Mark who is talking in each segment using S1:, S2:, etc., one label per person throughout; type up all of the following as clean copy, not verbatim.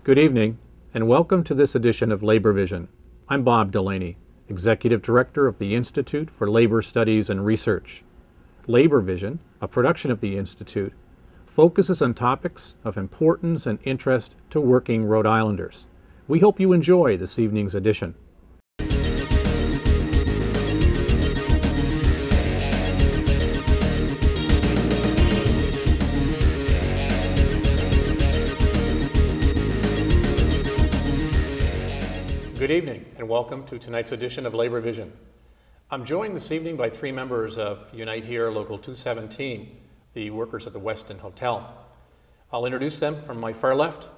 S1: Good evening, and welcome to this edition of Labor Vision. I'm Bob Delaney, Executive Director of the Institute for Labor Studies and Research. Labor Vision, a production of the Institute, focuses on topics of importance and interest to working Rhode Islanders. We hope you enjoy this evening's edition. Good evening, and welcome to tonight's edition of Labor Vision. I'm joined this evening by three members of Unite Here Local 217, the workers at the Westin Hotel. I'll introduce them from my far left.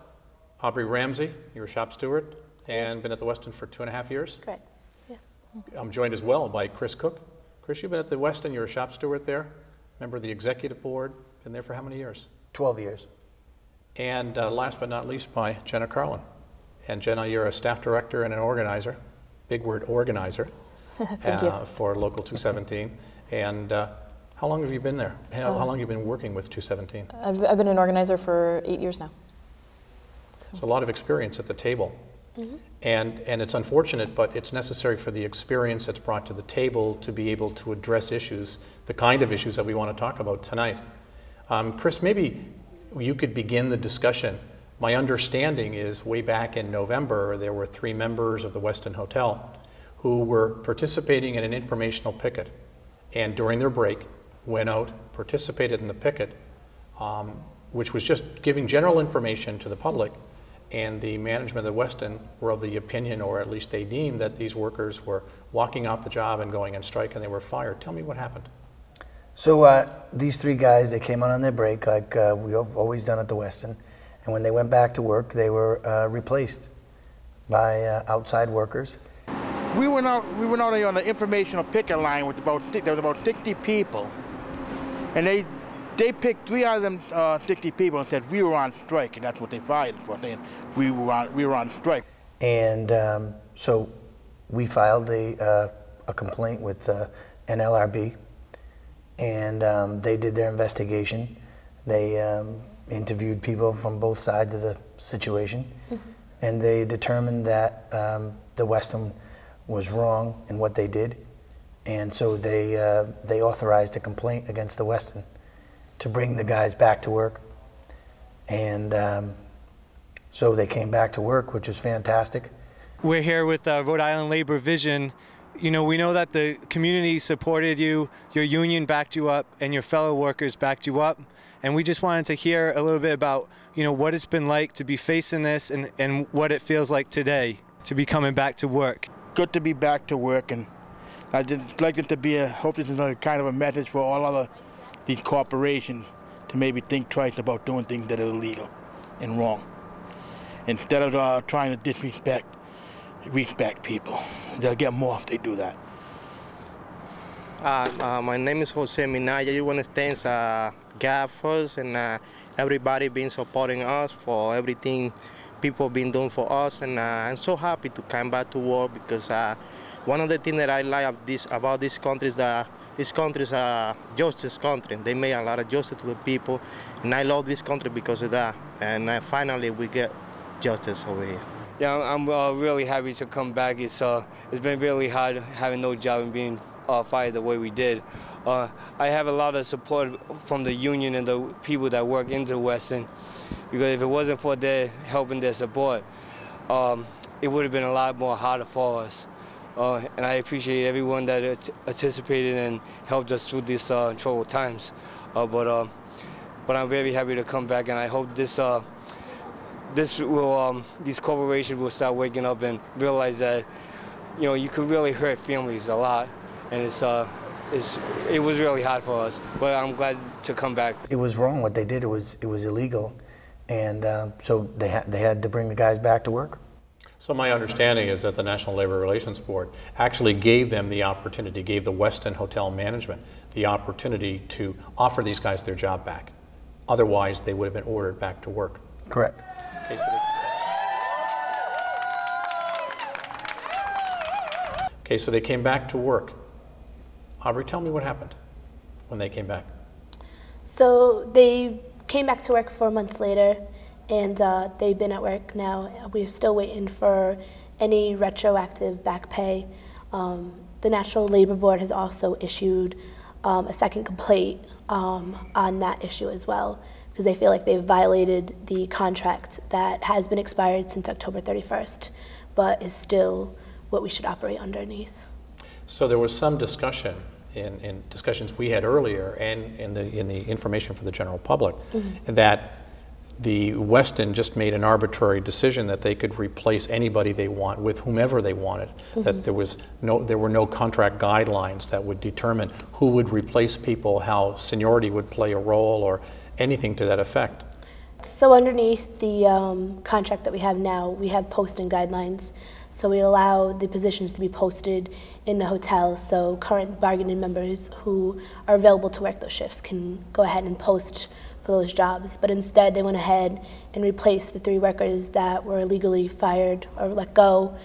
S1: Aubrey Ramsey, you're a shop steward and been at the Westin for 2.5 years.
S2: Correct, yeah.
S1: I'm joined as well by Chris Cook. Chris, you've been at the Westin, you're a shop steward there, member of the executive board, been there for how many years?
S3: 12 years.
S1: And last but not least by Jenna Carlin. And Jenna, you're a staff director and an organizer, big word, organizer, for Local 217. And how long have you been there? How long have you been working with 217?
S2: I've been an organizer for 8 years now.
S1: So a lot of experience at the table. Mm-hmm. And it's unfortunate, but it's necessary for the experience that's brought to the table to be able to address issues, the kind of issues that we want to talk about tonight. Chris, maybe you could begin the discussion. My understanding is way back in November, there were 3 members of the Westin Hotel who were participating in an informational picket. And during their break, went out, participated in the picket, which was just giving general information to the public. And the management of the Westin were of the opinion, or at least they deemed, that these workers were walking off the job and going on strike, and they were fired. Tell me what happened.
S3: So these 3 guys, they came out on their break like we've always done at the Westin. And when they went back to work, they were replaced by outside workers.
S4: We went out on the informational picket line with there was about 60 people. And they picked 3 out of them 60 people and said we were on strike, and that's what they fired us for, saying we were on strike. And
S3: so we filed a complaint with NLRB, and they did their investigation. They interviewed people from both sides of the situation, mm-hmm. and they determined that the Westin was wrong in what they did, and so they authorized a complaint against the Westin to bring the guys back to work, and so they came back to work, which was fantastic.
S5: We're here with Rhode Island Labor Vision. You know, we know that the community supported you, your union backed you up, and your fellow workers backed you up. And we just wanted to hear a little bit about, you know, what it's been like to be facing this and what it feels like today to be coming back to work.
S4: Good to be back to work, and I'd just like it to be hope this is a kind of a message for all these corporations to maybe think twice about doing things that are illegal and wrong. Instead of trying to respect people. They'll get more if they do that.
S6: My name is Jose Minaya. I want to thank God first, and everybody been supporting us for everything people been doing for us, and I'm so happy to come back to work because one of the things that I like about this country is that this country is a justice country. They make a lot of justice to the people, and I love this country because of that. And finally, we get justice over here.
S5: Yeah, I'm really happy to come back. It's been really hard having no job and being fired the way we did. I have a lot of support from the union and the people that work into Westin, because if it wasn't for their help and their support, it would have been a lot more harder for us. And I appreciate everyone that participated and helped us through these troubled times. But I'm very happy to come back, and I hope these corporations will start waking up and realize that, you know, you could really hurt families a lot, and it was really hard for us, but I'm glad to come back.
S3: It was wrong what they did. It was illegal, and so they had to bring the guys back to work.
S1: So my understanding is that the National Labor Relations Board actually gave them the opportunity, gave the Westin Hotel management the opportunity to offer these guys their job back. Otherwise, they would have been ordered back to work.
S3: Correct.
S1: Okay, so they came back to work. Aubrey, tell me what happened when they came back.
S2: So they came back to work 4 months later,
S7: and they've been at work now. We're still waiting for any retroactive back pay. The National Labor Board has also issued a second complaint on that issue as well, because they feel like they've violated the contract that has been expired since October 31st, but is still what we should operate underneath.
S1: So there was some discussion in discussions we had earlier and in the information for the general public that the Westin just made an arbitrary decision that they could replace anybody they want with whomever they wanted, that there were no contract guidelines that would determine who would replace people, how seniority would play a role, or anything to that effect.
S7: So underneath the contract that we have now, we have posting guidelines. So we allow the positions to be posted in the hotel, so current bargaining members who are available to work those shifts can go ahead and post for those jobs. But instead they went ahead and replaced the 3 workers that were illegally fired or let go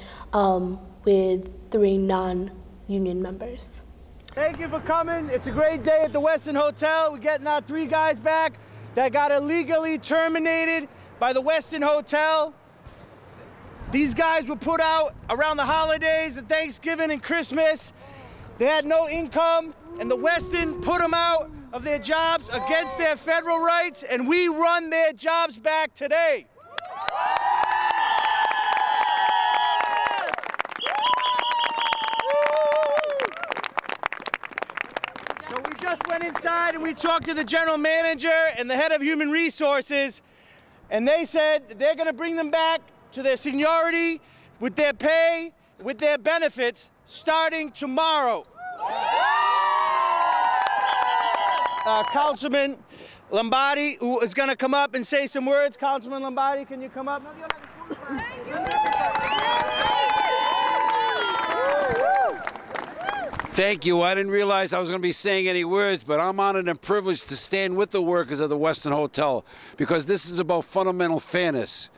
S7: with 3 non-union members.
S8: Thank you for coming. It's a great day at the Westin Hotel. We're getting our 3 guys back that got illegally terminated by the Westin Hotel. These guys were put out around the holidays of Thanksgiving and Christmas. They had no income, and the Westin put them out of their jobs against their federal rights, and we run their jobs back today. So we just went inside and we talked to the general manager and the head of human resources, and they said that they're gonna bring them back to their seniority, with their pay, with their benefits, starting tomorrow. Councilman Lombardi, who is gonna come up and say some words. Councilman Lombardi, can you come up?
S9: Thank you. I didn't realize I was going to be saying any words, but I'm honored and privileged to stand with the workers of the Westin Hotel, because this is about fundamental fairness.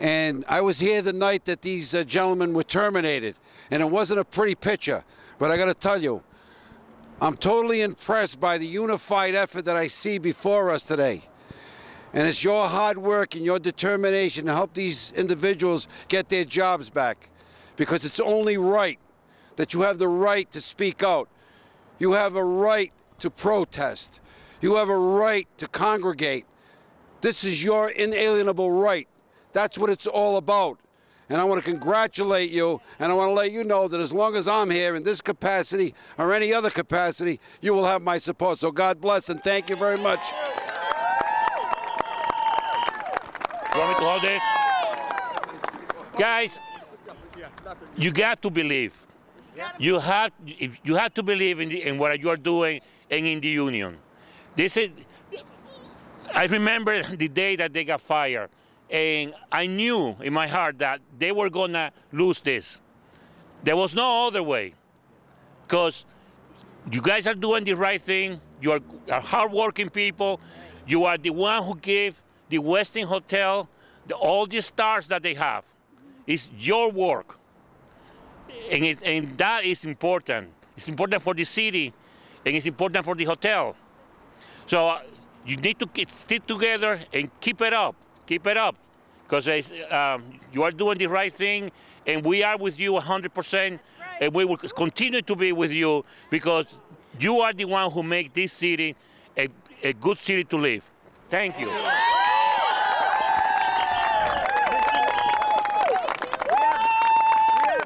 S9: And I was here the night that these gentlemen were terminated, and it wasn't a pretty picture. But I got to tell you, I'm totally impressed by the unified effort that I see before us today. And it's your hard work and your determination to help these individuals get their jobs back, because it's only right that you have the right to speak out. You have a right to protest. You have a right to congregate. This is your inalienable right. That's what it's all about. And I want to congratulate you, and I want to let you know that as long as I'm here in this capacity or any other capacity, you will have my support. So God bless, and thank you very much.
S10: You want me to hold this? Guys, you got to believe. You have to believe in what you are doing and in the union. I remember the day that they got fired. And I knew in my heart that they were gonna lose this. There was no other way, because you guys are doing the right thing. You are hardworking people. You are the one who gave the Westin Hotel all the stars that they have. It's your work, and that is important. It's important for the city, and it's important for the hotel. So you need to stick together and keep it up. Keep it up, because you are doing the right thing, and we are with you 100%, and we will continue to be with you, because you are the one who make this city a good city to live. Thank you.
S8: We have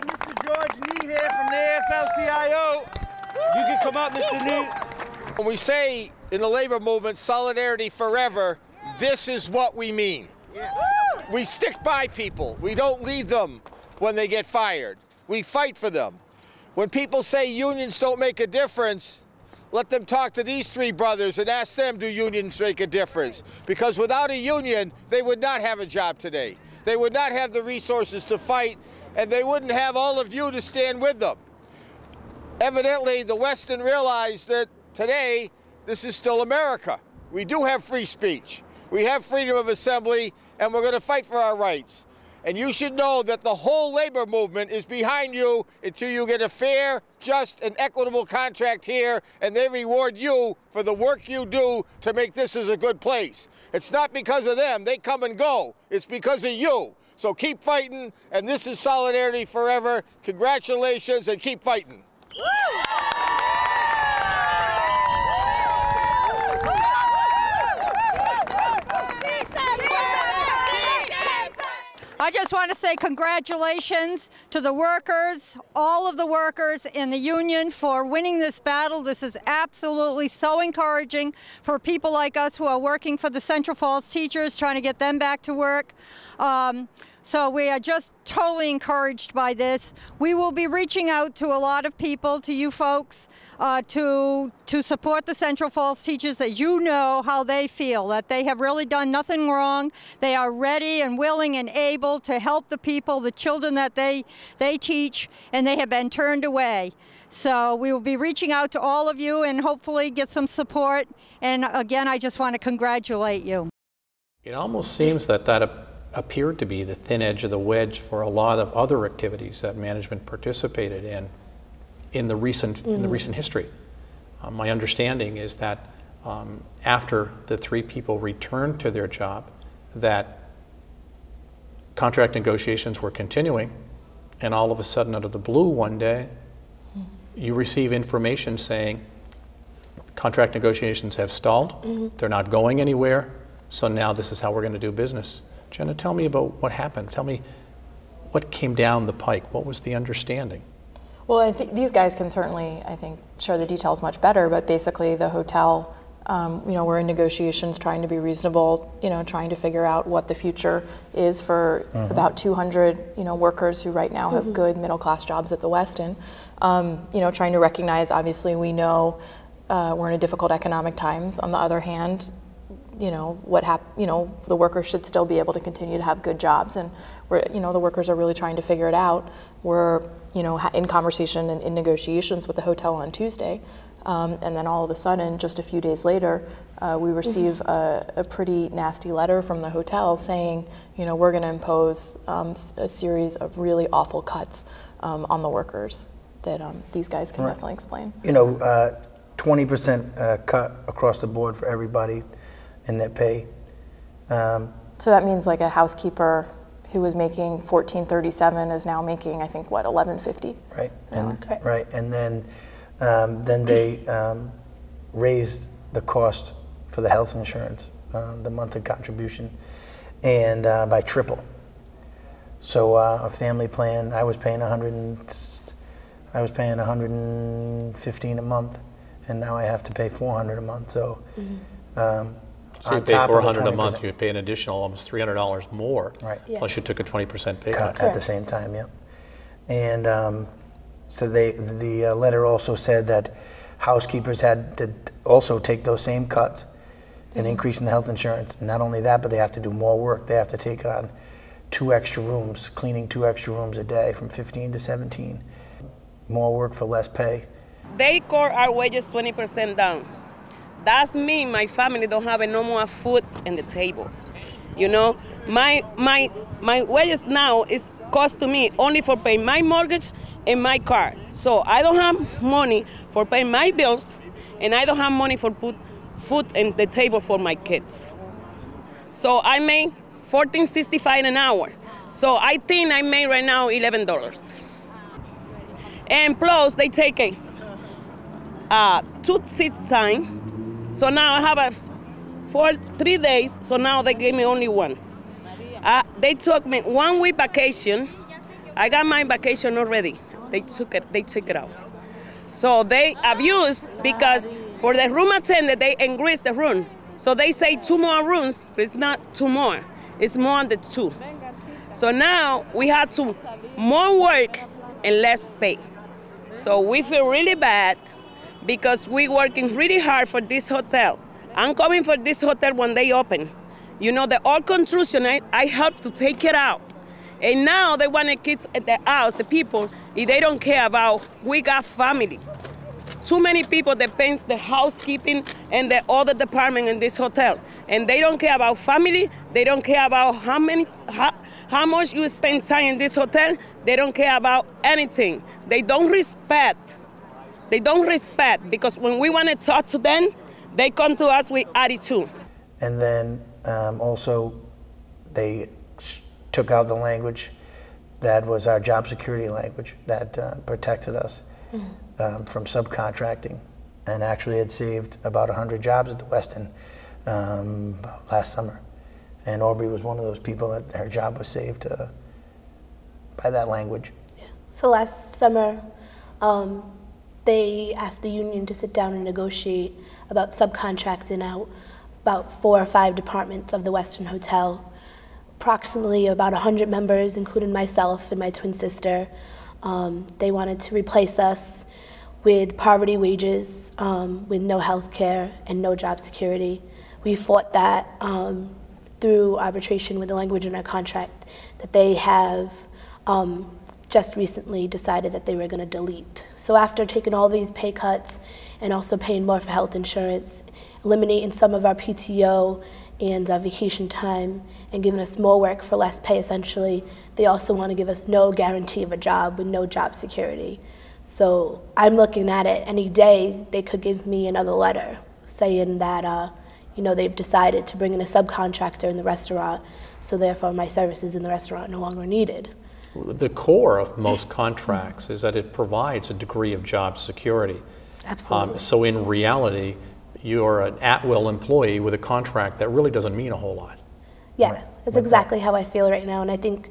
S8: Mr. George Nee here from the AFL-CIO. You can come up, Mr. Nee.
S11: When we say in the labor movement, solidarity forever, this is what we mean. Yeah. We stick by people. We don't leave them when they get fired. We fight for them. When people say unions don't make a difference, let them talk to these 3 brothers and ask them, do unions make a difference? Because without a union, they would not have a job today. They would not have the resources to fight, and they wouldn't have all of you to stand with them. Evidently, the Westin realized that today, this is still America. We do have free speech. We have freedom of assembly, and we're going to fight for our rights. And you should know that the whole labor movement is behind you until you get a fair, just, and equitable contract here, and they reward you for the work you do to make this as a good place. It's not because of them. They come and go. It's because of you. So keep fighting, and this is Solidarity Forever. Congratulations, and keep fighting.
S12: I just want to say congratulations to the workers, all of the workers in the union for winning this battle. This is absolutely so encouraging for people like us who are working for the Central Falls teachers, trying to get them back to work. So we are just totally encouraged by this. We will be reaching out to a lot of people, to you folks, to support the Central Falls teachers, that you know how they feel, that they have really done nothing wrong. They are ready and willing and able to help the people, the children that they teach, and they have been turned away. So we will be reaching out to all of you and hopefully get some support. And again, I just want to congratulate you.
S1: It almost seems that appeared to be the thin edge of the wedge for a lot of other activities that management participated in the recent history. My understanding is that after the 3 people returned to their job, that contract negotiations were continuing, and all of a sudden, out of the blue one day, you receive information saying contract negotiations have stalled, they're not going anywhere, so now this is how we're going to do business. Jenna, tell me about what happened. Tell me what came down the pike. What was the understanding?
S2: Well, I think these guys can certainly, I think, share the details much better, but basically the hotel, you know, we're in negotiations trying to be reasonable, you know, trying to figure out what the future is for about 200, you know, workers who right now have good middle-class jobs at the Westin. You know, trying to recognize, obviously, we know we're in a difficult economic times. On the other hand, you know, the workers should still be able to continue to have good jobs, and you know, the workers are really trying to figure it out. We're, you know, in conversation and in negotiations with the hotel on Tuesday, and then all of a sudden, just a few days later, we receive a pretty nasty letter from the hotel saying, you know, we're going to impose a series of really awful cuts on the workers that these guys can definitely explain.
S3: You know, 20% cut across the board for everybody in their pay.
S2: So that means like a housekeeper who was making $14.37 is now making, I think, what, $11.50?
S3: Right, and then they raised the cost for the health insurance, the monthly contribution, and by triple. So a family plan, I was paying $115 a month, and now I have to pay $400 a month. So.
S1: So you pay $400 a month, you pay an additional almost $300 more, plus you took a 20% pay cut.
S3: At the same time, yeah. And so the letter also said that housekeepers had to also take those same cuts, an increase in the health insurance. Not only that, but they have to do more work. They have to take on 2 extra rooms, cleaning 2 extra rooms a day from 15 to 17. More work for less pay.
S13: They cut our wages 20% down. That's me, my family don't have no more food on the table. You know, my wages now is cost to me only for paying my mortgage and my car. So I don't have money for paying my bills, and I don't have money for put food on the table for my kids. So I make $14.65 an hour. So I think I made right now $11. And plus they take a 2 sick time. So now I have for 3 days, so now they gave me only 1. They took me 1 week vacation. I got my vacation already. They took it out. So they abused, because for the room attendant, they increased the room. So they say 2 more rooms, but it's not 2 more. It's more than 2. So now we have to more work and less pay. So we feel really bad, because we're working really hard for this hotel. I'm coming for this hotel when they open. You know, the old construction, I helped to take it out. And now they want the kids at the house, the people, if they don't care about, we got family. Too many people that paints the housekeeping and the other department in this hotel. And they don't care about family, they don't care about how much you spend time in this hotel, they don't care about anything. They don't respect. They don't respect, because when we want to talk to them, they come to us with attitude.
S3: And then also they took out the language that was our job security language that protected us from subcontracting, and actually had saved about 100 jobs at the Westin last summer. And Aubrey was one of those people that her job was saved by that language.
S7: Yeah. So last summer, they asked the union to sit down and negotiate about subcontracting out about 4 or 5 departments of the Westin Hotel. Approximately about 100 members, including myself and my twin sister. They wanted to replace us with poverty wages, with no health care and no job security. We fought that through arbitration with the language in our contract that they have just recently decided that they were going to delete. So after taking all these pay cuts and also paying more for health insurance, eliminating some of our PTO and vacation time, and giving us more work for less pay essentially, they also want to give us no guarantee of a job with no job security. So I'm looking at it, any day they could give me another letter saying that you know, they've decided to bring in a subcontractor in the restaurant, so therefore my services in the restaurant are no longer needed.
S1: The core of most contracts is that it provides a degree of job security.
S7: Absolutely.
S1: So in reality, you're an at-will employee with a contract that really doesn't mean a whole lot.
S7: Yeah, that's exactly how I feel right now, and I think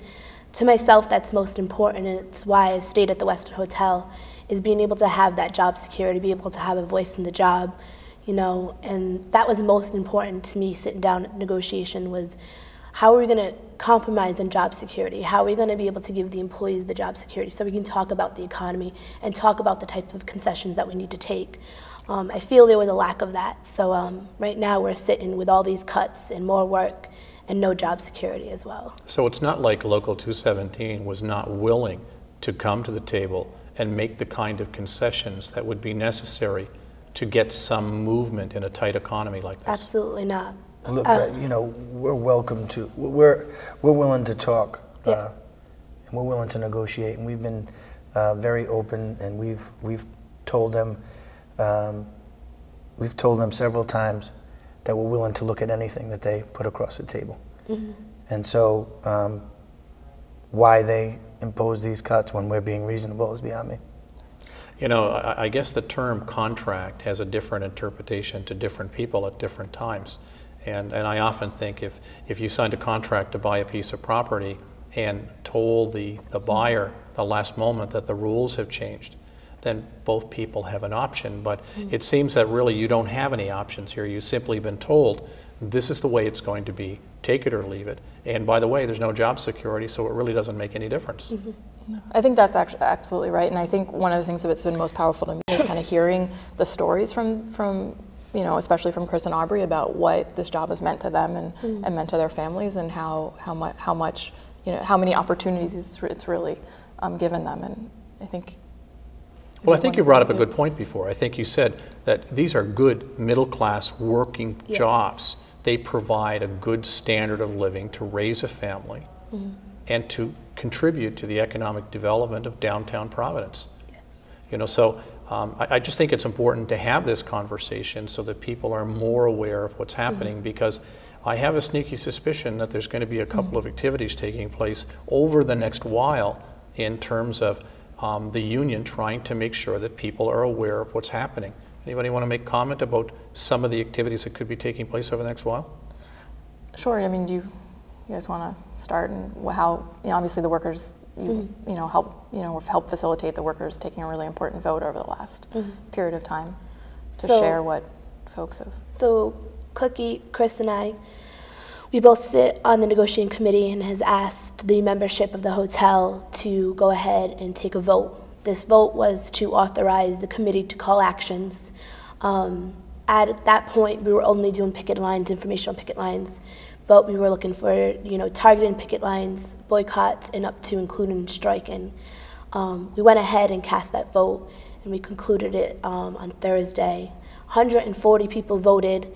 S7: to myself that's most important, and it's why I've stayed at the Westin Hotel, is being able to have that job security, be able to have a voice in the job, you know, and that was most important to me sitting down at negotiation was how are we going to compromise on job security? How are we going to be able to give the employees the job security so we can talk about the economy and talk about the type of concessions that we need to take? I feel there was a lack of that. So right now we're sitting with all these cuts and more work and no job security as well.
S1: So it's not like Local 217 was not willing to come to the table and make the kind of concessions that would be necessary to get some movement in a tight economy like this.
S7: Absolutely not.
S3: Look, you know, we're welcome to, we're willing to talk, and we're willing to negotiate, and we've been very open, and we've told them several times that we're willing to look at anything that they put across the table. And so why they impose these cuts when we're being reasonable is beyond me.
S1: You know, I guess the term contract has a different interpretation to different people at different times. And I often think if you signed a contract to buy a piece of property and told the buyer the last moment that the rules have changed, then both people have an option. But it seems that really you don't have any options here. You've simply been told this is the way it's going to be, take it or leave it. And by the way, there's no job security, so it really doesn't make any difference.
S2: I think that's actually absolutely right, and I think one of the things that's been most powerful to me is kind of hearing the stories from you know, especially from Chris and Aubrey about what this job has meant to them and meant to their families, and how much you know, how many opportunities it's really given them. And I think.
S1: Well, I think you brought up a good point before. I think you said that these are good middle-class working jobs. They provide a good standard of living to raise a family and to contribute to the economic development of downtown Providence. You know, so I just think it's important to have this conversation so that people are more aware of what's happening, because I have a sneaky suspicion that there's going to be a couple of activities taking place over the next while in terms of the union trying to make sure that people are aware of what's happening. Anybody want to make comment about some of the activities that could be taking place over the next while?
S2: Sure. I mean, do you guys want to start, and how, you know, obviously the workers, you know, help facilitate the workers taking a really important vote over the last period of time to share what folks have.
S7: So Cookie, Chris, and I, we both sit on the negotiating committee and has asked the membership of the hotel to go ahead and take a vote. This vote was to authorize the committee to call actions. At that point, we were only doing picket lines, informational picket lines, but we were looking for, you know, targeted picket lines, boycotts, and up to including striking. We went ahead and cast that vote, and we concluded it on Thursday. 140 people voted.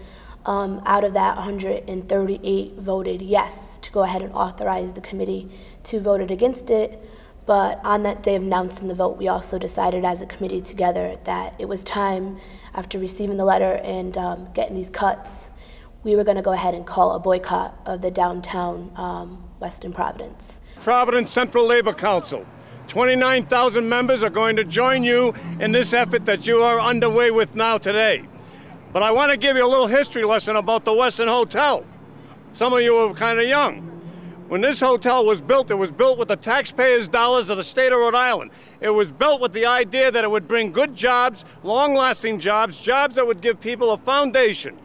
S7: Out of that, 138 voted yes to go ahead and authorize the committee. 2 voted against it. But on that day of announcing the vote, we also decided as a committee together that it was time, after receiving the letter and getting these cuts, we were going to go ahead and call a boycott of the downtown Westin Providence.
S14: Providence Central Labor Council. 29,000 members are going to join you in this effort that you are underway with now today. But I want to give you a little history lesson about the Westin Hotel. Some of you are kind of young. When this hotel was built, it was built with the taxpayers' dollars of the state of Rhode Island. It was built with the idea that it would bring good jobs, long-lasting jobs, jobs that would give people a foundation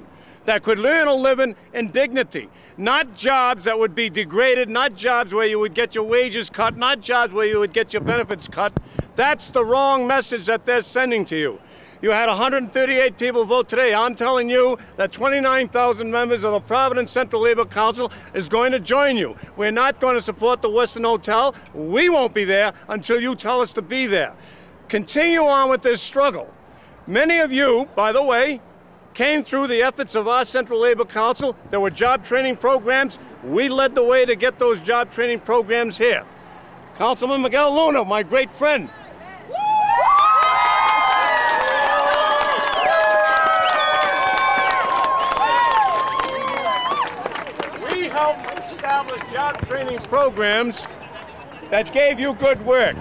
S14: that could earn a living in dignity. Not jobs that would be degraded, not jobs where you would get your wages cut, not jobs where you would get your benefits cut. That's the wrong message that they're sending to you. You had 138 people vote today. I'm telling you that 29,000 members of the Providence Central Labor Council is going to join you. We're not going to support the Westin Hotel. We won't be there until you tell us to be there. Continue on with this struggle. Many of you, by the way, came through the efforts of our Central Labor Council. There were job training programs. We led the way to get those job training programs here. Councilman Miguel Luna, my great friend. We helped establish job training programs that gave you good work.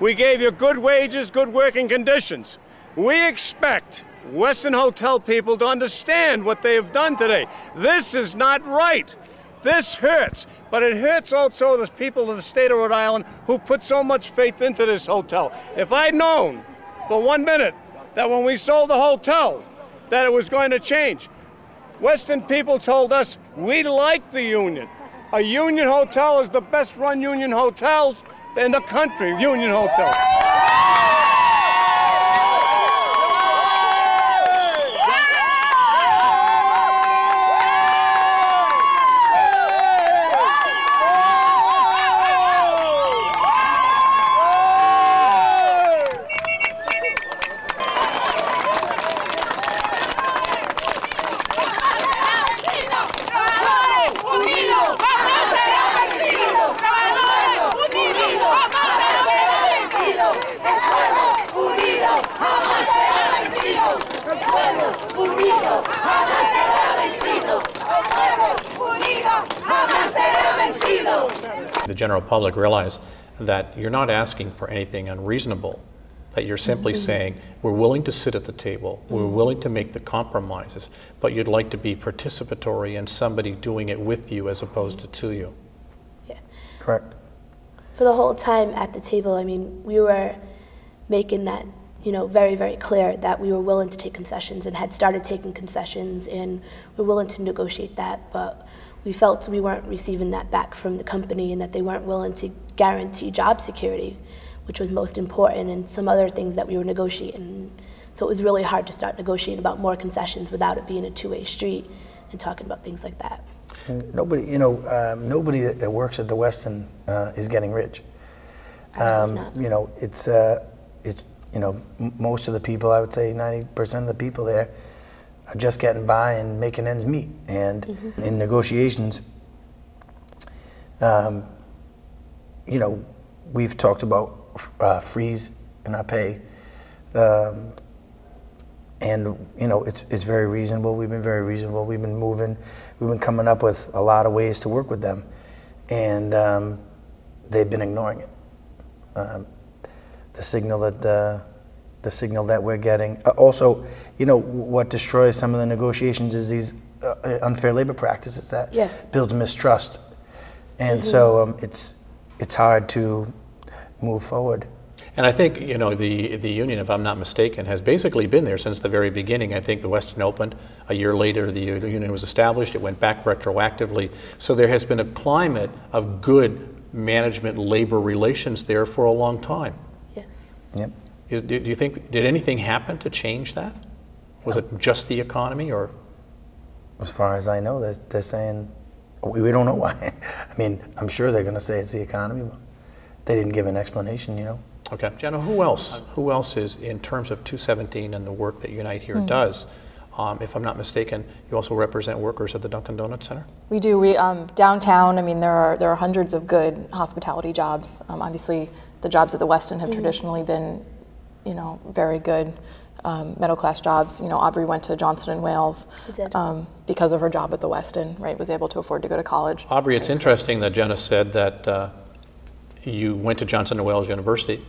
S14: We gave you good wages, good working conditions. We expect Westin Hotel people to understand what they have done today. This is not right. This hurts, but it hurts also the people of the state of Rhode Island who put so much faith into this hotel. If I'd known for 1 minute that when we sold the hotel that it was going to change, Westin people told us we like the union. A union hotel is the best run union hotels in the country, union hotel.
S1: The general public realize that you're not asking for anything unreasonable, that you're simply saying, we're willing to sit at the table, we're willing to make the compromises, but you'd like to be participatory and somebody doing it with you as opposed to you.
S7: Yeah.
S3: Correct.
S7: For the whole time at the table, I mean, we were making that, you know, very, very clear that we were willing to take concessions and had started taking concessions and we're willing to negotiate that, but we felt we weren't receiving that back from the company and that they weren't willing to guarantee job security, which was most important, and some other things that we were negotiating. So it was really hard to start negotiating about more concessions without it being a two-way street and talking about things like that.
S3: Nobody, you know, nobody that works at the Westin is getting rich.
S7: Absolutely not.
S3: You know, it's you know, most of the people, I would say 90% of the people there are just getting by and making ends meet. And in negotiations, you know, we've talked about freeze in our pay, and you know, it's very reasonable. We've been very reasonable. We've been moving. We've been coming up with a lot of ways to work with them, and they've been ignoring it. The signal that we're getting. Also, you know, what destroys some of the negotiations is these unfair labor practices that builds mistrust, and so it's hard to move forward.
S1: And I think, you know, the union, if I'm not mistaken, has basically been there since the very beginning. I think the Westin opened. A year later, the union was established. It went back retroactively. So there has been a climate of good management labor relations there for a long time.
S7: Yes.
S3: Yep.
S1: Do you think, did anything happen to change that? Was it just the economy, or?
S3: As far as I know, they're saying, we don't know why. I mean, I'm sure they're going to say it's the economy, but they didn't give an explanation, you know.
S1: Okay, Jenna, who else is, in terms of 217 and the work that Unite Here does, If I'm not mistaken, you also represent workers at the Dunkin' Donuts Center?
S2: We do. We downtown, I mean, there are hundreds of good hospitality jobs. Obviously, the jobs at the Westin have traditionally been, very good middle-class jobs. Aubrey went to Johnson & Wales because of her job at the Westin, right, was able to afford to go to college.
S1: Aubrey, it's interesting that Jenna said that you went to Johnson & Wales University,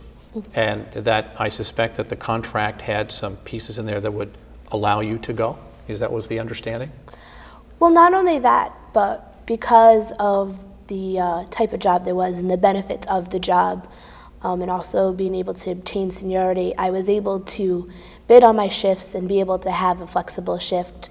S1: and that I suspect that the contract had some pieces in there that would allow you to go? That was the understanding?
S7: Well, not only that, but because of the type of job there was and the benefits of the job, and also being able to obtain seniority, I was able to bid on my shifts and be able to have a flexible shift.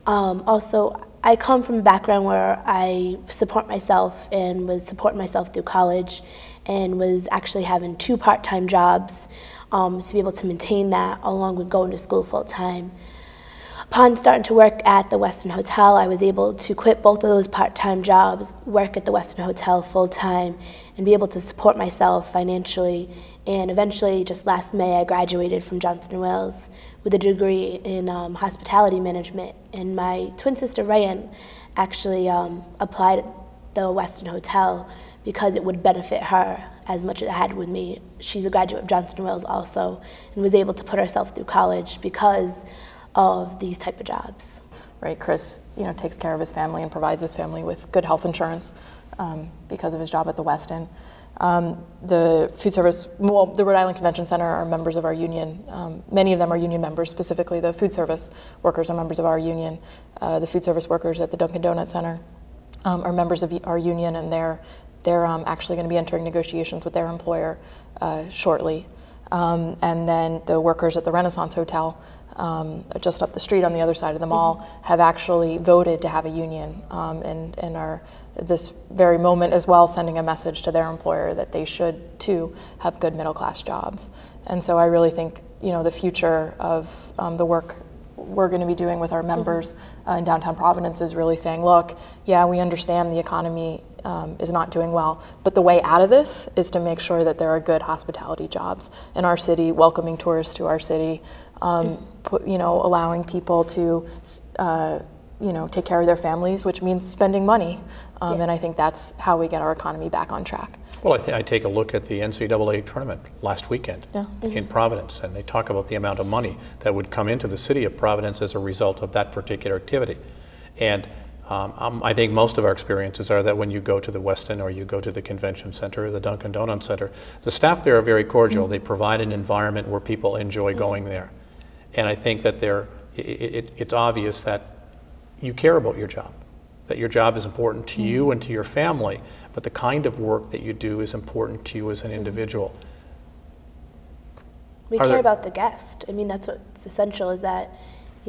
S7: Also, I come from a background where I support myself and was supporting myself through college and was actually having 2 part-time jobs to be able to maintain that along with going to school full-time. Upon starting to work at the Westin Hotel, I was able to quit both of those part-time jobs, work at the Westin Hotel full-time, and be able to support myself financially. And eventually, just last May, I graduated from Johnson & Wales with a degree in hospitality management. And my twin sister, Ryan, actually applied at the Westin Hotel because it would benefit her as much as it had with me. She's a graduate of Johnson & Wales also, and was able to put herself through college because of these type of jobs.
S2: Right, Chris, takes care of his family and provides his family with good health insurance because of his job at the Westin. The food service, the Rhode Island Convention Center are members of our union. Many of them are union members, specifically the food service workers are members of our union. The food service workers at the Dunkin' Donuts Center are members of our union, and they're actually going to be entering negotiations with their employer shortly. And then the workers at the Renaissance Hotel, just up the street on the other side of the mall, have actually voted to have a union and are this very moment as well sending a message to their employer that they should too have good middle-class jobs. And so I really think the future of the work we're going to be doing with our members in downtown Providence is really saying, look, yeah, we understand the economy is not doing well, but the way out of this is to make sure that there are good hospitality jobs in our city, welcoming tourists to our city, allowing people to take care of their families, which means spending money. And I think that's how we get our economy back on track.
S1: Well, I take a look at the NCAA tournament last weekend in Providence, and they talk about the amount of money that would come into the city of Providence as a result of that particular activity. And I think most of our experiences are that when you go to the Westin or you go to the Convention Center or the Dunkin' Donuts Center, the staff there are very cordial. They provide an environment where people enjoy going there. And I think that it's obvious that you care about your job, that your job is important to you and to your family, but the kind of work that you do is important to you as an individual.
S7: We care about the guest. I mean, that's what's essential, is that,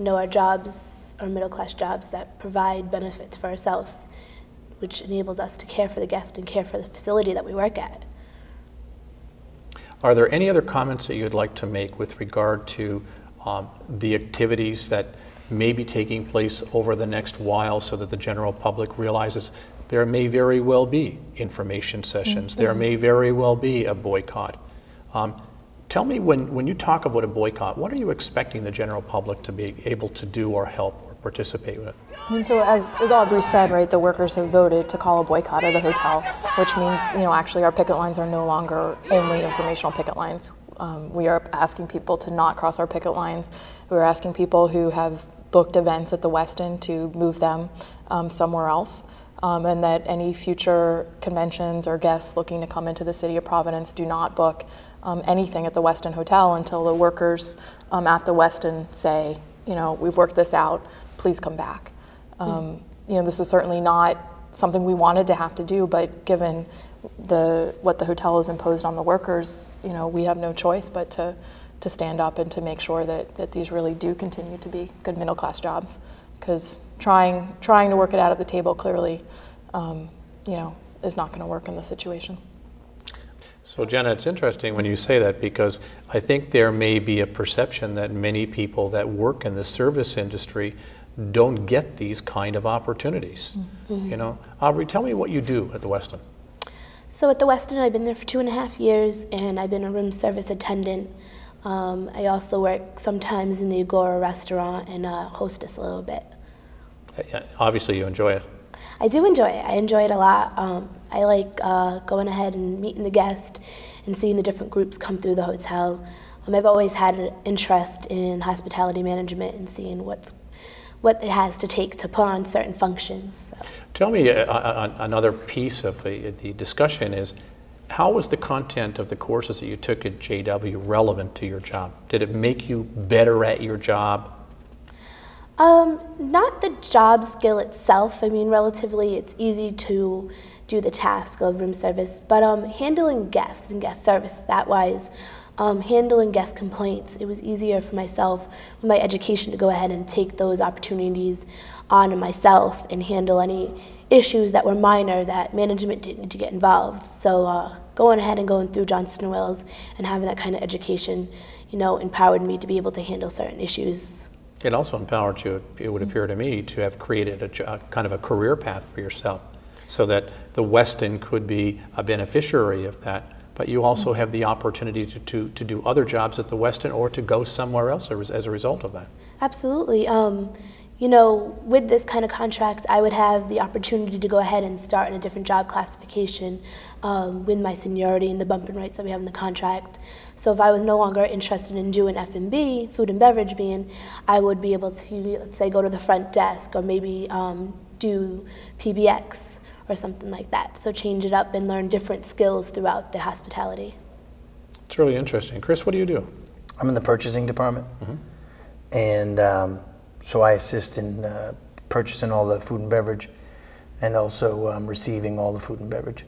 S7: our jobs are middle-class jobs that provide benefits for ourselves, which enables us to care for the guest and care for the facility that we work at.
S1: Are there any other comments that you'd like to make with regard to the activities that may be taking place over the next while so that the general public realizes there may very well be information sessions, there may very well be a boycott? Tell me, when you talk about a boycott, what are you expecting the general public to be able to do or help or participate with?
S2: So as Aubrey said, right, the workers have voted to call a boycott of the hotel, which means, actually our picket lines are no longer only informational picket lines. We are asking people to not cross our picket lines. We're asking people who have booked events at the Westin to move them somewhere else, and that any future conventions or guests looking to come into the city of Providence do not book anything at the Westin Hotel until the workers at the Westin say, we've worked this out, please come back. This is certainly not something we wanted to have to do, but given what the hotel has imposed on the workers, we have no choice but to stand up and to make sure that these really do continue to be good middle-class jobs, because trying to work it out at the table clearly, is not going to work in this situation.
S1: So Jenna, it's interesting when you say that, because I think there may be a perception that many people that work in the service industry don't get these kind of opportunities. Aubrey, tell me what you do at the Westin.
S7: So at the Westin, I've been there for 2.5 years, and I've been a room service attendant. I also work sometimes in the Agora restaurant and hostess a little bit.
S1: Obviously you enjoy it.
S7: I do enjoy it. I enjoy it a lot. I like going ahead and meeting the guest and seeing the different groups come through the hotel. I've always had an interest in hospitality management and seeing what it has to take to put on certain functions. So.
S1: Tell me another piece of the discussion is, how was the content of the courses that you took at JW relevant to your job? Did it make you better at your job?
S7: Not the job skill itself. I mean, relatively, it's easy to do the task of room service, but handling guests and guest service, that wise, handling guest complaints, it was easier for myself with my education to go ahead and take those opportunities on myself and handle any issues that were minor that management didn't need to get involved. So going ahead and going through Johnson & Wales and having that kind of education, you know, empowered me to be able to handle certain issues.
S1: It also empowered you, it would appear to me, to have created a kind of a career path for yourself, so that the Westin could be a beneficiary of that, but you also have the opportunity to do other jobs at the Westin or to go somewhere else as a result of that.
S7: Absolutely. You know, with this kind of contract, I would have the opportunity to go ahead and start in a different job classification with my seniority and the bump and rights that we have in the contract. So if I was no longer interested in doing F&B, food and beverage being, I would be able to, let's say, go to the front desk or maybe do PBX or something like that. So change it up and learn different skills throughout the hospitality.
S1: It's really interesting. Chris, what do you do?
S3: I'm in the purchasing department. And so I assist in purchasing all the food and beverage and also receiving all the food and beverage.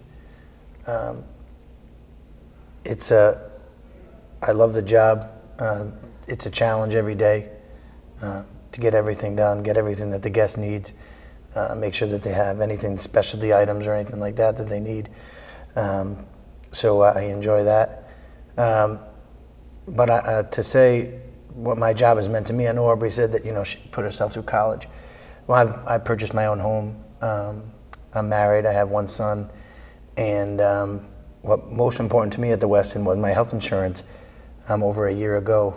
S3: I love the job. It's a challenge every day to get everything done, get everything that the guest needs, make sure that they have anything, specialty items or anything like that they need. So I enjoy that. But to say what my job has meant to me, I know Aubrey said that, you know, she put herself through college. Well, I purchased my own home. I'm married, I have one son, and what most important to me at the Westin was my health insurance. Over a year ago,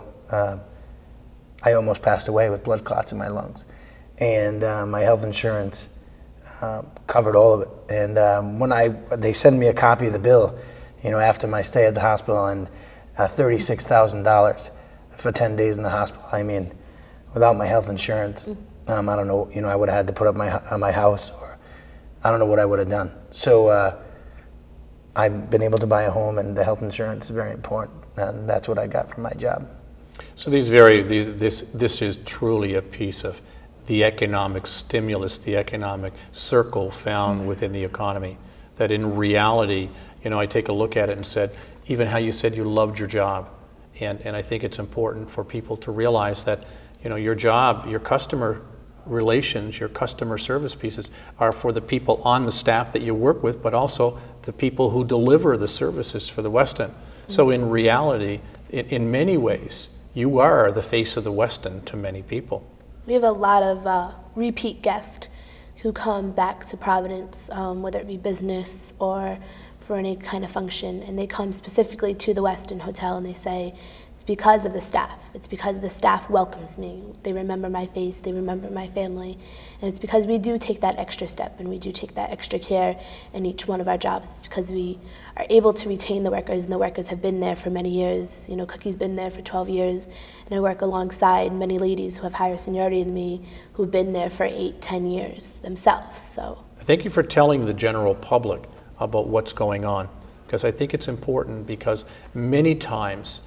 S3: I almost passed away with blood clots in my lungs, and my health insurance covered all of it. And when they sent me a copy of the bill, you know, after my stay at the hospital, and $36,000 for 10 days in the hospital. I mean, without my health insurance, I don't know, you know, I would have had to put up my house, or I don't know what I would have done. So I've been able to buy a home, and the health insurance is very important, and that's what I got from my job.
S1: So this is truly a piece of the economic stimulus, the economic circle found within the economy, that in reality, you know, I take a look at it and said, even how you said you loved your job, and I think it's important for people to realize that, you know, your job, your customer relations, your customer service pieces are for the people on the staff that you work with, but also the people who deliver the services for the Westin. So in reality, in many ways, you are the face of the Westin to many people.
S7: We have a lot of repeat guests who come back to Providence, whether it be business or for any kind of function, and they come specifically to the Westin Hotel and they say, it's because of the staff. It's because the staff welcomes me. They remember my face, they remember my family, and it's because we do take that extra step and we do take that extra care in each one of our jobs. It's because we are able to retain the workers, and the workers have been there for many years. You know, Cookie's been there for 12 years, and I work alongside many ladies who have higher seniority than me who've been there for 8, 10 years themselves. So
S1: thank you for telling the general public about what's going on, because I think it's important, because many times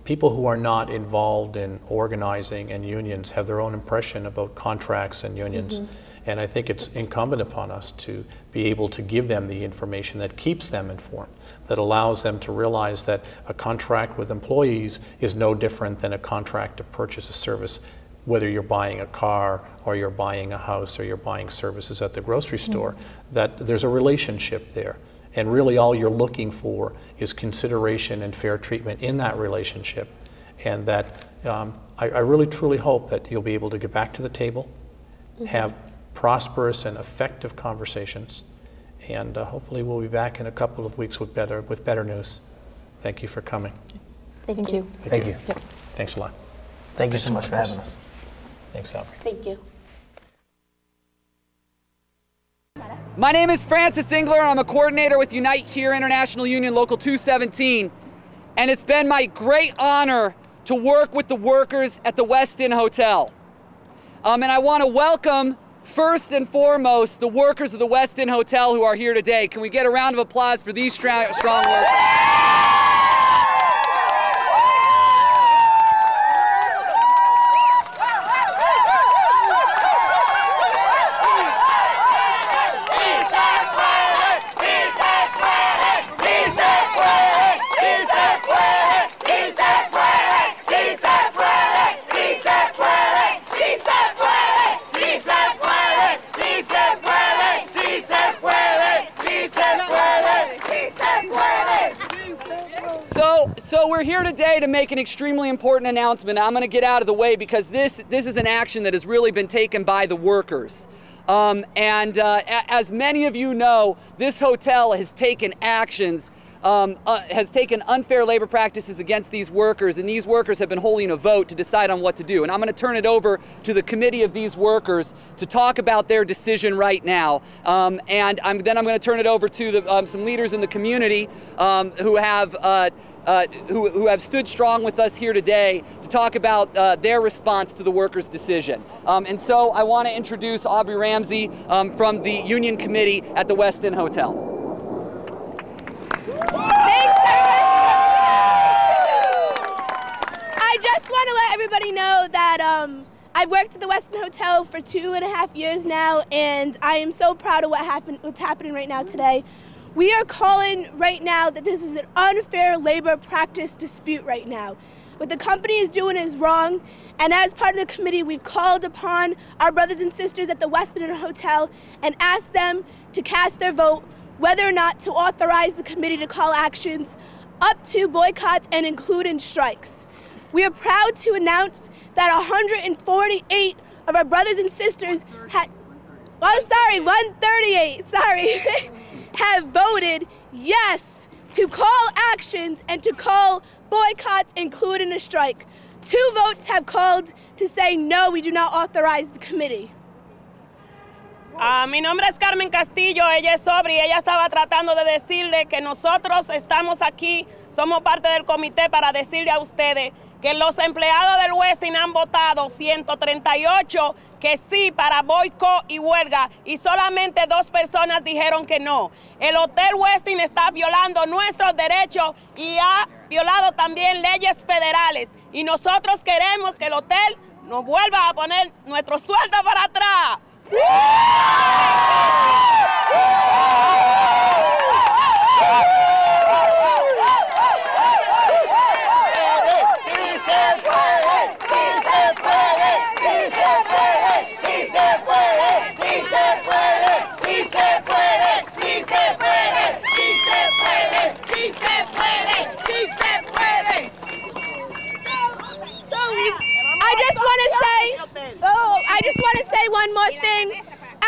S1: people who are not involved in organizing and unions have their own impression about contracts and unions. And I think it's incumbent upon us to be able to give them the information that keeps them informed, that allows them to realize that a contract with employees is no different than a contract to purchase a service, whether you're buying a car or you're buying a house or you're buying services at the grocery store, that there's a relationship there. And really all you're looking for is consideration and fair treatment in that relationship. And that I really truly hope that you'll be able to get back to the table, have prosperous and effective conversations, and hopefully we'll be back in a couple of weeks with better news. Thank you for coming.
S2: Thank you.
S3: Thank you.
S2: Yep.
S1: Thanks a lot.
S3: Thank you so much for having us.
S1: Thanks, Aubrey.
S7: Thank you.
S15: My name is Francis Engler, and I'm a coordinator with Unite Here International Union Local 217. And it's been my great honor to work with the workers at the Westin Hotel. And I want to welcome, first and foremost, the workers of the Westin Hotel who are here today. Can we get a round of applause for these strong workers? So we're here today to make an extremely important announcement. I'm going to get out of the way because this is an action that has really been taken by the workers. As many of you know, this hotel has taken actions, has taken unfair labor practices against these workers, and these workers have been holding a vote to decide on what to do. And I'm going to turn it over to the committee of these workers to talk about their decision right now. Then I'm going to turn it over to some leaders in the community who have stood strong with us here today to talk about their response to the workers' decision. And so I want to introduce Aubrey Ramsey from the Union Committee at the Westin Hotel.
S16: Thanks, I just want to let everybody know that I've worked at the Westin Hotel for 2.5 years now, and I am so proud of what's happening right now today. We are calling right now that this is an unfair labor practice dispute right now. What the company is doing is wrong, and as part of the committee, we've called upon our brothers and sisters at the Westin Hotel and asked them to cast their vote whether or not to authorize the committee to call actions up to boycotts and including strikes. We are proud to announce that 148 of our brothers and sisters had, 138, have voted yes to call actions and to call boycotts, including a strike. 2 votes have called to say no, we do not authorize the committee.
S13: Mi nombre es Carmen Castillo, ella es Aubrey, ella estaba tratando de decirle que nosotros estamos aquí, somos parte del comité para decirle a ustedes que los empleados del Westin han votado 138 que sí para boicot y huelga y solamente 2 personas dijeron que no. El Hotel Westin está violando nuestros derechos y ha violado también leyes federales y nosotros queremos que el hotel nos vuelva a poner nuestro sueldo para atrás.
S16: I just want to say one more thing.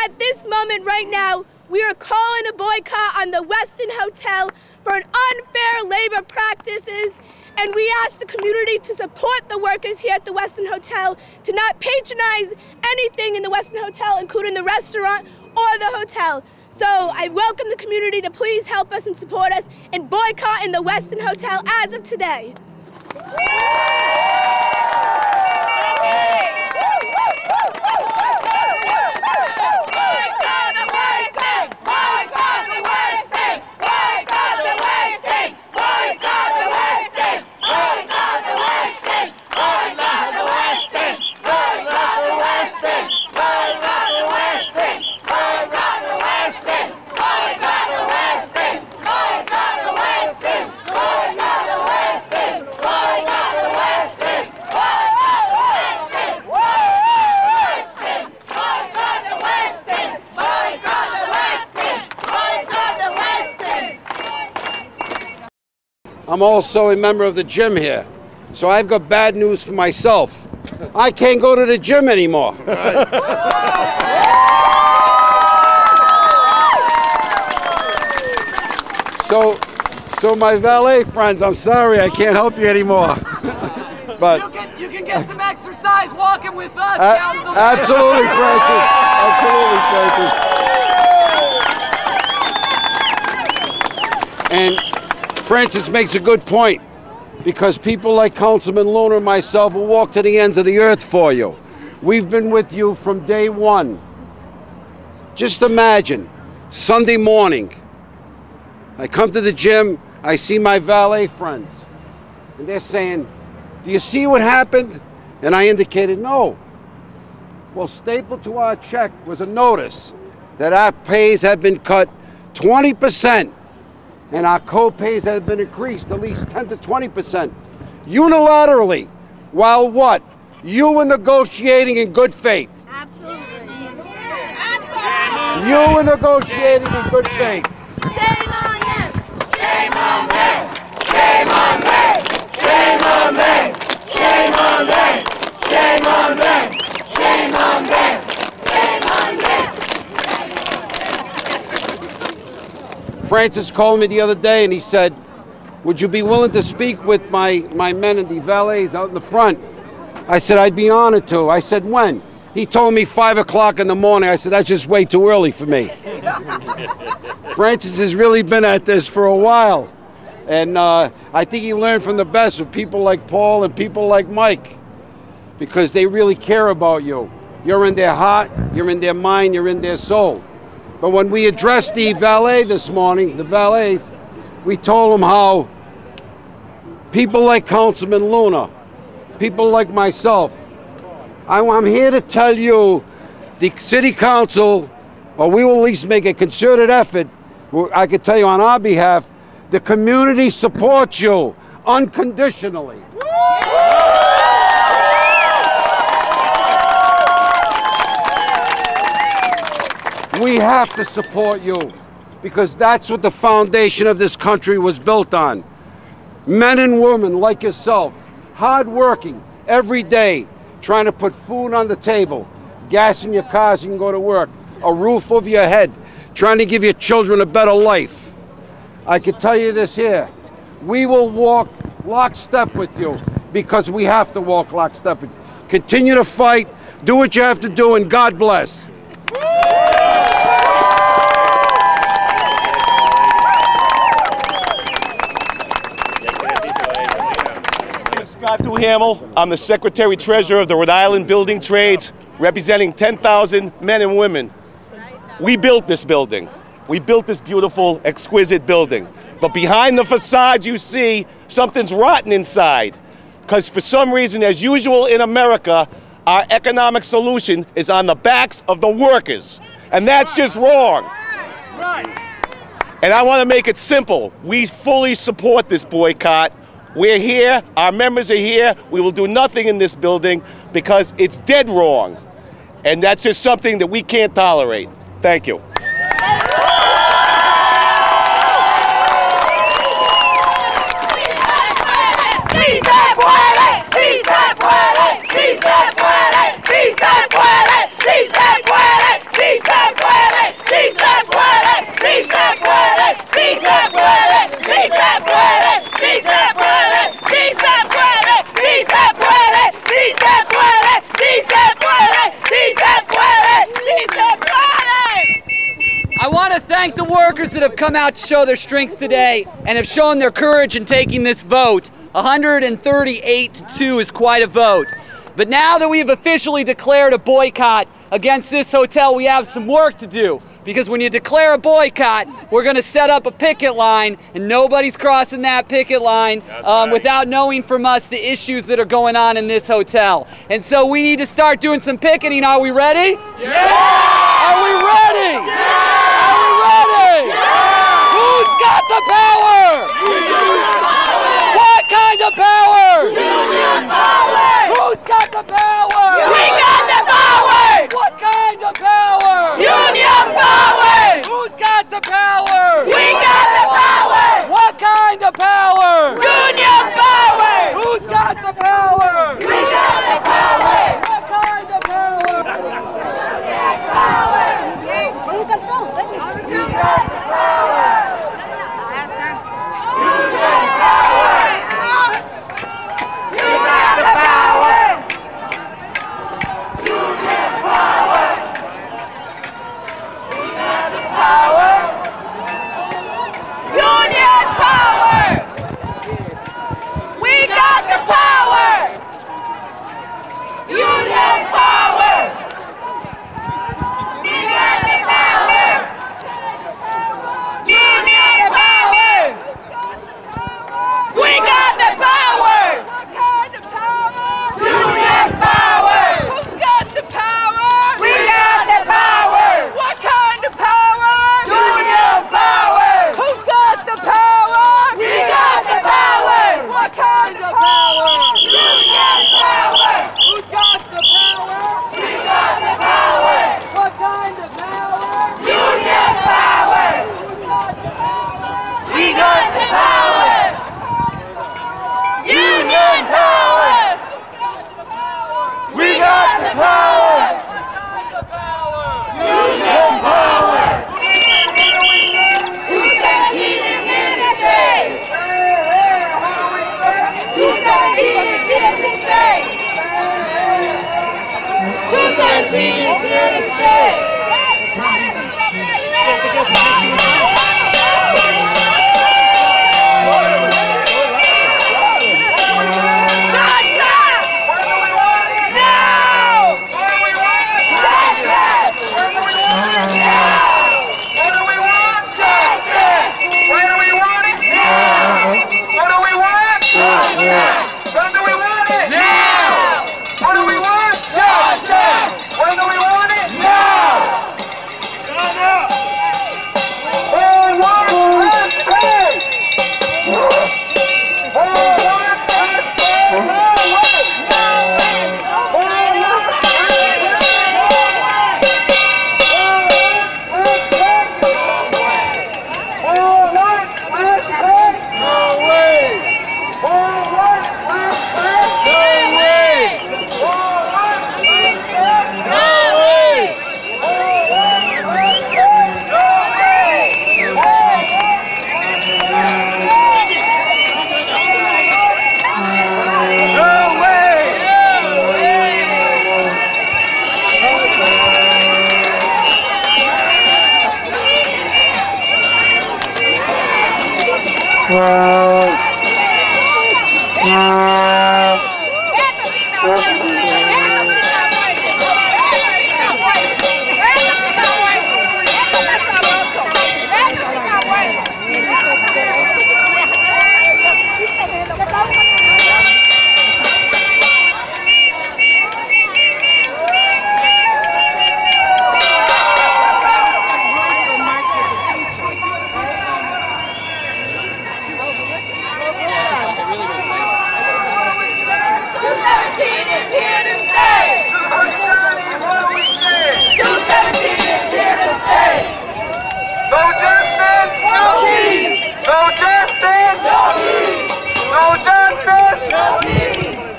S16: At this moment right now, we are calling a boycott on the Westin Hotel for an unfair labor practices, and we ask the community to support the workers here at the Westin Hotel, to not patronize anything in the Westin Hotel, including the restaurant or the hotel. So I welcome the community to please help us and support us in boycotting the Westin Hotel as of today.
S9: I'm also a member of the gym here, so I've got bad news for myself. I can't go to the gym anymore. So my valet friends, I'm sorry, I can't help you anymore. But
S15: you can get some exercise walking with us, Councilman.
S9: Absolutely, Francis. Absolutely, Francis. And Francis makes a good point, because people like Councilman Luna and myself will walk to the ends of the earth for you. We've been with you from day one. Just imagine, Sunday morning, I come to the gym, I see my valet friends, and they're saying, "Do you see what happened?" And I indicated no. Well, stapled to our check was a notice that our pays had been cut 20%, and our co-pays had been increased at least 10 to 20%, unilaterally. While what? You were negotiating in good faith. Absolutely. You were negotiating in good faith.
S17: Shame on them! Shame on them! Shame on them! Shame on them! Shame on them! Shame on them! Shame on them! Shame on them!
S9: Francis called me the other day and he said, "Would you be willing to speak with my men and the valets out in the front?" I said, "I'd be honored to." I said, "When?" He told me 5 o'clock in the morning. I said, "That's just way too early for me." Francis has really been at this for a while. And I think he learned from the best with people like Paul and people like Mike, because they really care about you. You're in their heart, you're in their mind, you're in their soul. But when we addressed the valet this morning, the valets, we told them how people like Councilman Luna, people like myself, I'm here to tell you, the City Council, or we will at least make a concerted effort, I can tell you on our behalf, the community supports you unconditionally. We have to support you, because that's what the foundation of this country was built on. Men and women like yourself, hard-working every day, trying to put food on the table, gas in your cars so you can go to work, a roof over your head, trying to give your children a better life. I can tell you this here, we will walk lockstep with you, because we have to walk lockstep with you. Continue to fight, do what you have to do, and God bless.
S18: Scott Duhamel. I'm the Secretary Treasurer of the Rhode Island Building Trades, representing 10,000 men and women. We built this building. We built this beautiful, exquisite building. But behind the facade you see, something's rotten inside. Because for some reason, as usual in America, our economic solution is on the backs of the workers. And that's just wrong. And I want to make it simple. We fully support this boycott. We're here, our members are here, we will do nothing in this building because it's dead wrong. And that's just something that we can't tolerate. Thank you.
S15: I want to thank the workers that have come out to show their strength today and have shown their courage in taking this vote. 138-2 is quite a vote. But now that we have officially declared a boycott against this hotel, we have some work to do. Because when you declare a boycott, we're going to set up a picket line, and nobody's crossing that picket line without knowing from us the issues that are going on in this hotel. And so we need to start doing some picketing. Are we ready? Yeah! Are we ready? Yeah! Are we ready? Yeah! Who's got the power? Union power! What kind of power? Union power! Who's got the power? We got the power! What kind of power? Union power! Who's got the power? We got the power! What kind of power? Union power! Who's got the power? We got the power! What kind of power? Union power! We got the power!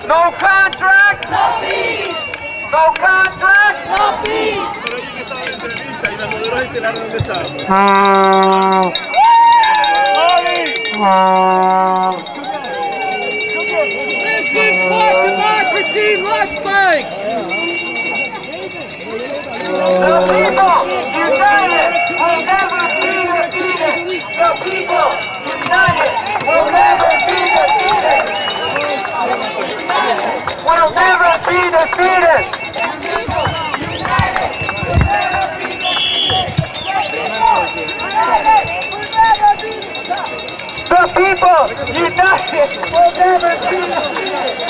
S17: No contract! No peace! No contract! No peace! This is what democracy looks like! The people united will never be defeated! The people united will never be defeated! Will never be defeated! The people united will never be defeated!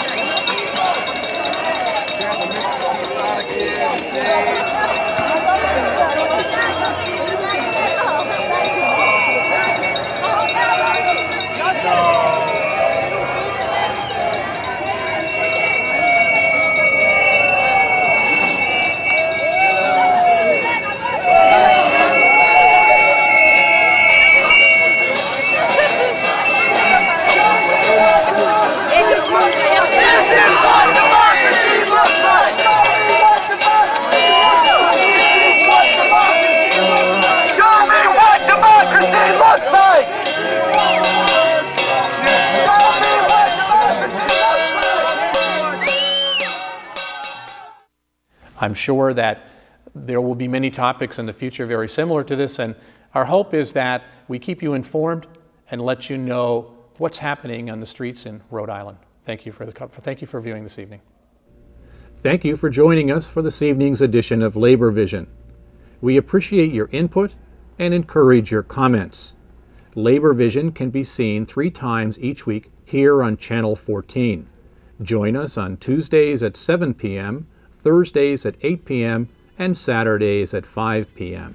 S1: I'm sure that there will be many topics in the future very similar to this, and our hope is that we keep you informed and let you know what's happening on the streets in Rhode Island. Thank you for viewing this evening. Thank you for joining us for this evening's edition of Labor Vision. We appreciate your input and encourage your comments. Labor Vision can be seen 3 times each week here on Channel 14. Join us on Tuesdays at 7 p.m., Thursdays at 8 p.m., and Saturdays at 5 p.m.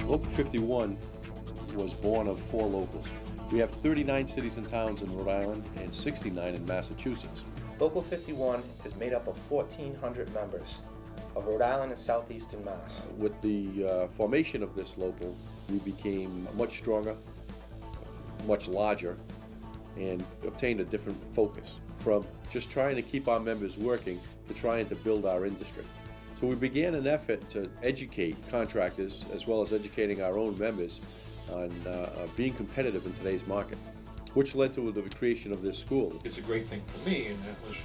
S19: Local 51 was born of 4 locals. We have 39 cities and towns in Rhode Island and 69 in Massachusetts.
S20: Local 51 is made up of 1,400 members of Rhode Island and southeastern Mass.
S19: With the formation of this local, we became much stronger, much larger, and obtained a different focus from just trying to keep our members working to trying to build our industry. So we began an effort to educate contractors as well as educating our own members on being competitive in today's market, which led to the creation of this school.
S21: It's a great thing for me, and that was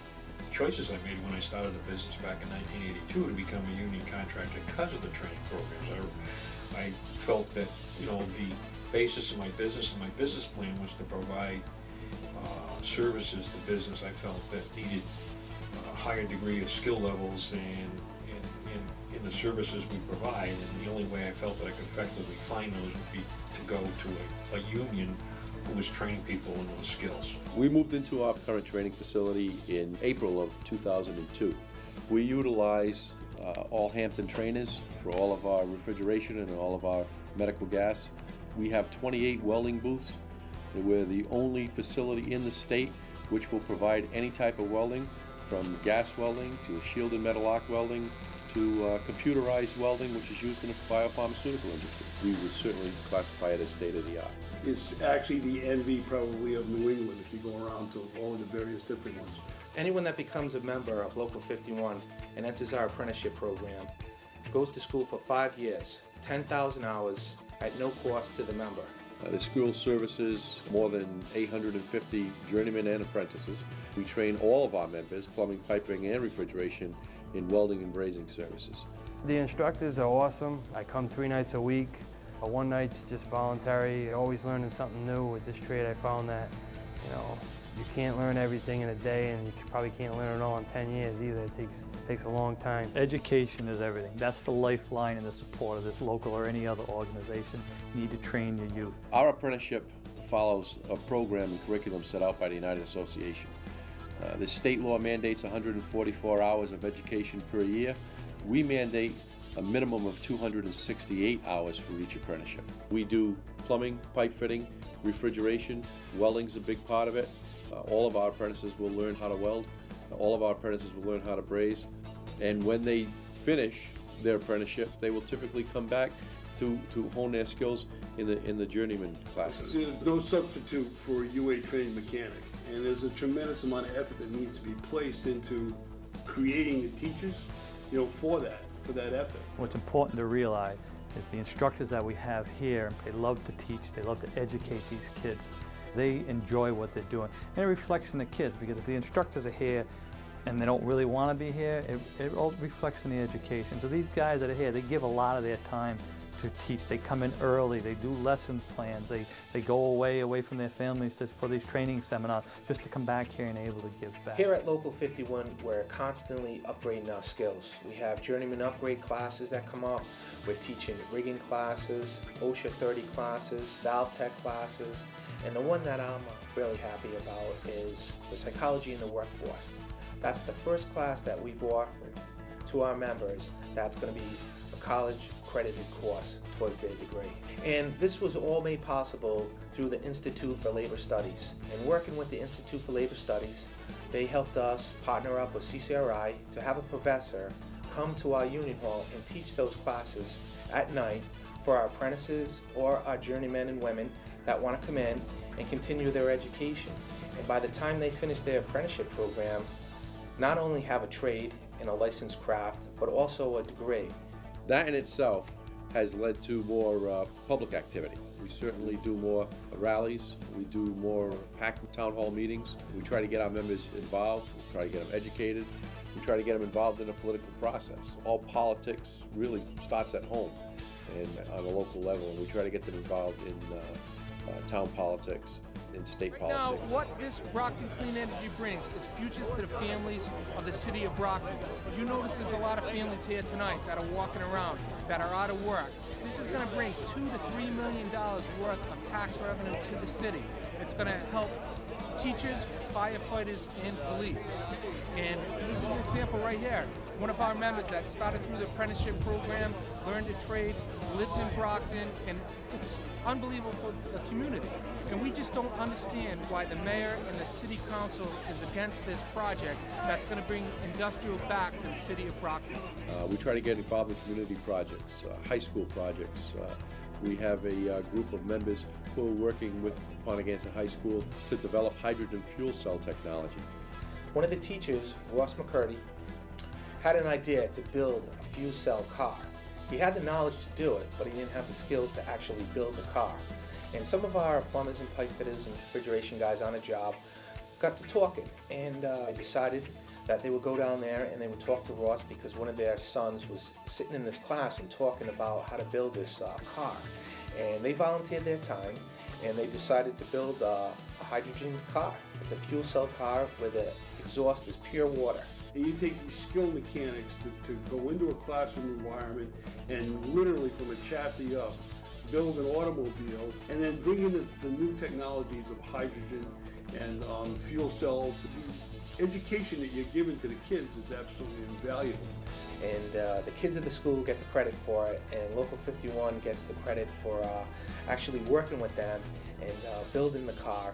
S21: choices I made when I started the business back in 1982 to become a union contractor because of the training programs. I felt that, you know, the basis of my business and my business plan was to provide services to business I felt that needed a higher degree of skill levels and in the services we provide, and the only way I felt that I could effectively find those would be to go to a union who was training people in those skills.
S19: We moved into our current training facility in April of 2002. We utilize all Hampton trainers for all of our refrigeration and all of our medical gas. We have 28 welding booths. We're the only facility in the state which will provide any type of welding, from gas welding to shielded metal arc welding to computerized welding, which is used in the biopharmaceutical industry. We would certainly classify it as state-of-the-art.
S4: It's actually the envy probably of New England if you go around to all of the various different ones.
S20: Anyone that becomes a member of Local 51 and enters our apprenticeship program goes to school for 5 years, 10,000 hours at no cost to the member.
S19: The school services more than 850 journeymen and apprentices. We train all of our members, plumbing, piping, and refrigeration, in welding and brazing services.
S22: The instructors are awesome. I come 3 nights a week. One night's just voluntary. Always learning something new with this trade. I found that, you know, you can't learn everything in a day, and you probably can't learn it all in 10 years either. It takes a long time.
S23: Education is everything. That's the lifeline and the support of this local or any other organization. You need to train your youth.
S19: Our apprenticeship follows a program and curriculum set out by the United Association. The state law mandates 144 hours of education per year. We mandate a minimum of 268 hours for each apprenticeship. We do plumbing, pipe fitting, refrigeration, welding's a big part of it. All of our apprentices will learn how to weld. All of our apprentices will learn how to braze. And when they finish their apprenticeship, they will typically come back to hone their skills in the journeyman classes.
S4: There's no substitute for a UA trained mechanic, and there's a tremendous amount of effort that needs to be placed into creating the teachers, you know, for that effort.
S23: What's important to realize is the instructors that we have here, they love to teach, they love to educate these kids. They enjoy what they're doing, and it reflects in the kids, because if the instructors are here and they don't really want to be here, it all reflects in the education. So these guys that are here, they give a lot of their time to teach. They come in early, they do lesson plans, they go away from their families for these training seminars, just to come back here and able to give back.
S20: Here at Local 51, we're constantly upgrading our skills. We have journeyman upgrade classes that come up. We're teaching rigging classes, OSHA 30 classes, valve tech classes, and the one that I'm really happy about is the psychology in the workforce. That's the first class that we've offered to our members that's going to be a college accredited course towards their degree. And this was all made possible through the Institute for Labor Studies. And working with the Institute for Labor Studies, they helped us partner up with CCRI to have a professor come to our union hall and teach those classes at night for our apprentices or our journeymen and women that want to come in and continue their education. And by the time they finish their apprenticeship program, not only have a trade and a licensed craft, but also a degree.
S19: That in itself has led to more public activity. We certainly do more rallies, we do more packed town hall meetings. We try to get our members involved, we try to get them educated, we try to get them involved in the political process. All politics really starts at home and on a local level, and we try to get them involved in town politics, in state politics.
S24: Now, what this Brockton Clean Energy brings is futures to the families of the city of Brockton. You notice there's a lot of families here tonight that are walking around, that are out of work. This is going to bring $2 to $3 million worth of tax revenue to the city. It's going to help teachers, firefighters, and police. And this is an example right here. One of our members that started through the apprenticeship program, learned a trade, lives in Brockton, and it's unbelievable for the community. And we just don't understand why the mayor and the city council is against this project that's going to bring industrial back to the city of Brockton.
S19: We try to get involved in community projects, high school projects. We have a group of members who are working with Pontiganson High School to develop hydrogen fuel cell technology.
S20: One of the teachers, Ross McCurdy, had an idea to build a fuel cell car. He had the knowledge to do it, but he didn't have the skills to actually build the car. And some of our plumbers and pipe fitters and refrigeration guys on a job got to talking, and they decided that they would go down there and they would talk to Ross because one of their sons was sitting in this class and talking about how to build this car. And they volunteered their time and they decided to build a hydrogen car. It's a fuel cell car where the exhaust is pure water.
S4: and you take these skilled mechanics to go into a classroom environment and literally from a chassis up, build an automobile, and then bring in the new technologies of hydrogen and fuel cells. The education that you're giving to the kids is absolutely invaluable.
S20: And the kids at the school get the credit for it, and Local 51 gets the credit for actually working with them and building the car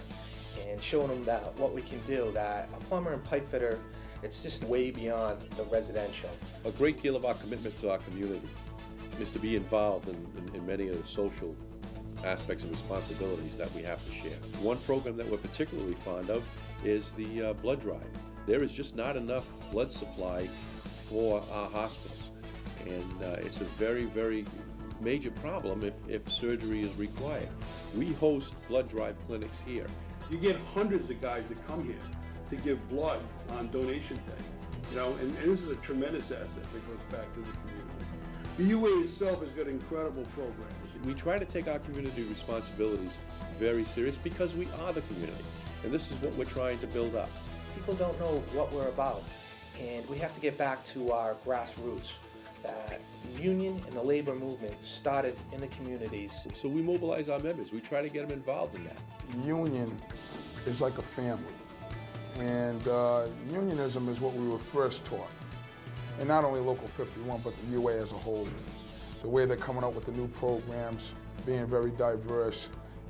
S20: and showing them that what we can do, that a plumber and pipe fitter, it's just way beyond the residential.
S19: A great deal of our commitment to our community is to be involved in many of the social aspects and responsibilities that we have to share. One program that we're particularly fond of is the blood drive. There is just not enough blood supply for our hospitals, and it's a very, very major problem if surgery is required. We host blood drive clinics here.
S4: You get hundreds of guys that come here to give blood on donation day, you know, and this is a tremendous asset that goes back to the community. The UA itself has got incredible programs.
S19: We try to take our community responsibilities very serious because we are the community, and this is what we're trying to build up.
S20: People don't know what we're about, and we have to get back to our grassroots. That the union and the labor movement started in the communities.
S19: So we mobilize our members. We try to get them involved in that.
S5: Union is like a family, and unionism is what we were first taught. And not only Local 51, but the UA as a whole. The way they're coming up with the new programs, being very diverse,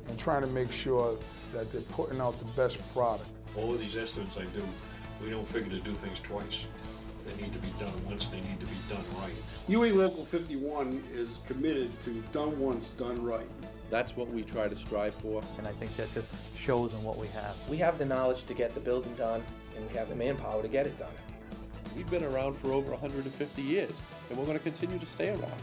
S5: and trying to make sure that they're putting out the best product.
S21: All of these estimates I do, we don't figure to do things twice. They need to be done once, they need to be done right.
S4: UA Local 51 is committed to done once, done right.
S19: That's what we try to strive for.
S23: And I think that just shows in what we have.
S20: We have the knowledge to get the building done, and we have the manpower to get it done.
S19: We've been around for over 150 years, and we're going to continue to stay around.